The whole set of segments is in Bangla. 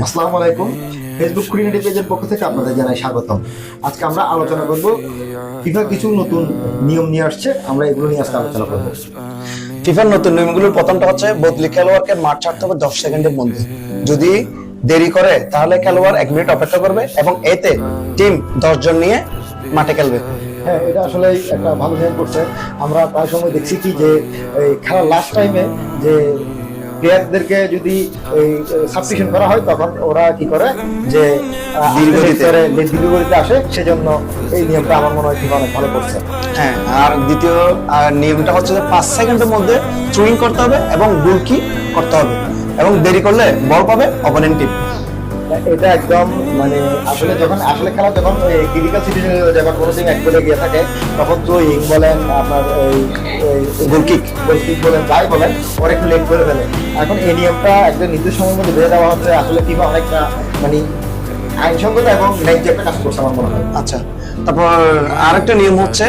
আসসালামু আলাইকুম। ফেসবুক কমিউনিটি পেজের পক্ষ থেকে আপনাদের জানাই স্বাগতম। আজকে আমরা আলোচনা করব ফিফা কিছু নতুন নিয়ম নিয়ে আসছে, আমরা এগুলো নিয়ে আজকে আলোচনা করব। ফিফার নতুন নিয়মগুলোর প্রথমটা হচ্ছে বদলি খেলোয়াড়কে মাঠ ছাড়তে হবে 10 সেকেন্ডের মধ্যে। যদি দেরি করে তাহলে খেলোয়াড় 1 মিনিট অপেক্ষা করবে এবং এতে টিম 10 জন নিয়ে মাঠে খেলবে। হ্যাঁ, এটা আসলে একটা ভালো নিয়ম করছে। আমরা প্রায় সময় দেখছি কি যে এই খেলার লাস্ট টাইমে যে প্লেয়ারদেরকে যদি এই সাবস্টিটিউশন করা হয় তখন ওরা কি করে যে দীর্ঘগতিতে আসে, সেজন্য এই নিয়মটা আমার মনে হয় ফিফা অনেক ভালো করছে। হ্যাঁ, আর দ্বিতীয় নিয়মটা হচ্ছে যে 5 সেকেন্ডের মধ্যে থ্রোইং করতে হবে এবং গোল কি করতে হবে, এবং দেরি করলে বল পাবে অপোনেন্ট টিম। এটা একদম মানে আসলে খেলা যখন ক্রিটিক্যাল সিচুয়েশনে যখন কোনো টিম এক গোলে গিয়ে থাকে তখন তো বলেন আপনার গোলকিক বলেন যাই বলেন ওরা একটু লেট করে ফেলে। এখন এই নিয়মটা একটা নির্দিষ্ট সময়ের মধ্যে বেঁধে দেওয়া হচ্ছে, আসলে ফিফা অনেকটা মানে আইনসঙ্গত এবং ন্যায্য একটা কাজ করছে আমার মনে হয়। আচ্ছা, তারপর আরেকটা নিয়ম হচ্ছে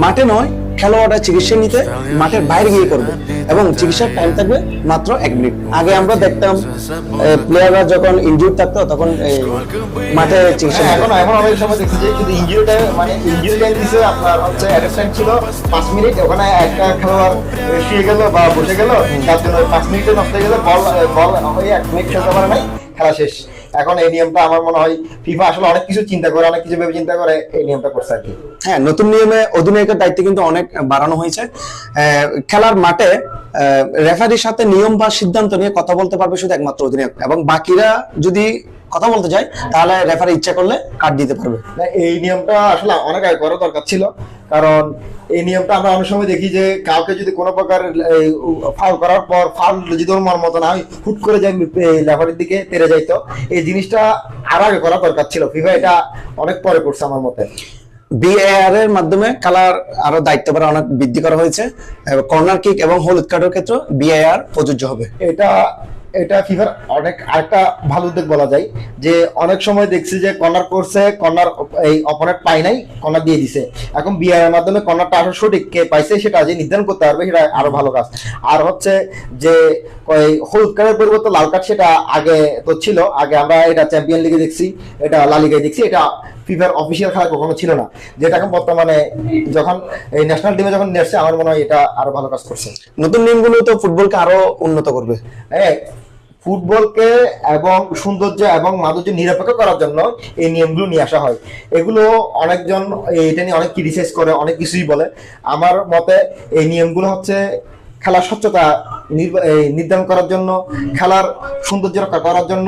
মাঠে নয়, খেলোয়াড়রা চিকিৎসা নিতে মাঠের বাইরে গিয়ে করবে এবং চিকিৎসার টাইম থাকবে মাত্র 1 মিনিট। আগে আমরা দেখতাম প্লেয়াররা যখন ইনজুরি থাকতো তখন মাঠে চিকিৎসা নিত। এখন অনেক সময় দেখছি যে শুধু ইনজুরি টাইম দিছে, আপনার হচ্ছে অ্যাটাক টাইম ছিল 5 মিনিট, ওখানে একটা খেলোয়াড় শুয়ে গেল বা বসে গেল, তার জন্য 5 মিনিটে নষ্ট হয়ে গেল, বল হয়ে 1 মিনিট খেলতে পারে নাই, খেলা শেষ। এখন এই নিয়মটা আমার মনে হয় ফিফা আসলে অনেক কিছু চিন্তা করে, অনেক কিছু ভেবে চিন্তা করে এই নিয়মটা করছে আর কি। হ্যাঁ, নতুন নিয়মে অধিনায়কের দায়িত্ব কিন্তু অনেক বাড়ানো হয়েছে। খেলার মাঠে রেফারির সাথে নিয়ম বা সিদ্ধান্ত নিয়ে কথা বলতে পারবে শুধু একমাত্র অধিনায়ক, এবং বাকিরা যদি কথা বলতে যায় তাহলে রেফারি ইচ্ছা করলে কাট দিতে পারবে। এই নিয়মটা আসলে অনেক আগে করা দরকার ছিল, কারণ এই নিয়মটা আমরা অনেক সময় দেখি যে কাউকে যদি কোনো প্রকার ফাউল করার পর ফাউল যদি ওর মন মতো না হয় হুট করে যায় রেফারির দিকে তেড়ে যাইতো। এই জিনিসটা আরো আগে করা দরকার ছিল, ফিফা এটা অনেক পরে করছে আমার মতে। বিএআর এর মাধ্যমে খেলার আরো দায়িত্বভার অনেক বৃদ্ধি করা হয়েছে। কর্নার কিক এবং হলুদ কার্ডের ক্ষেত্রে বিএআর প্রযোজ্য হবে। এটা ফিফার অনেক আরেকটা ভালো উদ্যোগ বলা যায়, যে অনেক সময় দেখছি যে কর্নার করছে, কর্নার এই অপোনেন্ট পাই নাই, কর্নার দিয়ে দিছে। এখন বিআর এর মাধ্যমে কর্নারটা আসলে সঠিক কে পাইছে সেটা যে নির্ধারণ করতে পারবে, সেটা আরো ভালো কাজ। আর হচ্ছে যে হলুদ কার্ডের পরিবর্তে লাল কার্ড, সেটা আগে তো ছিল, আগে আমরা এটা চ্যাম্পিয়ন লিগে দেখছি, এটা লা লিগায় দেখছি, এটা ফিফার অফিসিয়াল খেলা কখনো ছিল না, যেটা এখন বর্তমানে যখন এই ন্যাশনাল টিমে যখন নিয়ে আসছে আমার মনে হয় এটা আরো ভালো কাজ করছে। নতুন নিয়মগুলো তো ফুটবলকে আরো উন্নত করবে। হ্যাঁ, ফুটবলকে এবং সৌন্দর্য এবং মাধুর্য নিরপেক্ষ করার জন্য এই নিয়মগুলো নিয়ে আসা হয়। এগুলো অনেকজন এটা নিয়ে অনেক ক্রিটিসাইজ করে, অনেক কিছুই বলে। আমার মতে এই নিয়মগুলো হচ্ছে খেলার স্বচ্ছতা নির্ধারণ করার জন্য, খেলার সৌন্দর্য রক্ষা করার জন্য।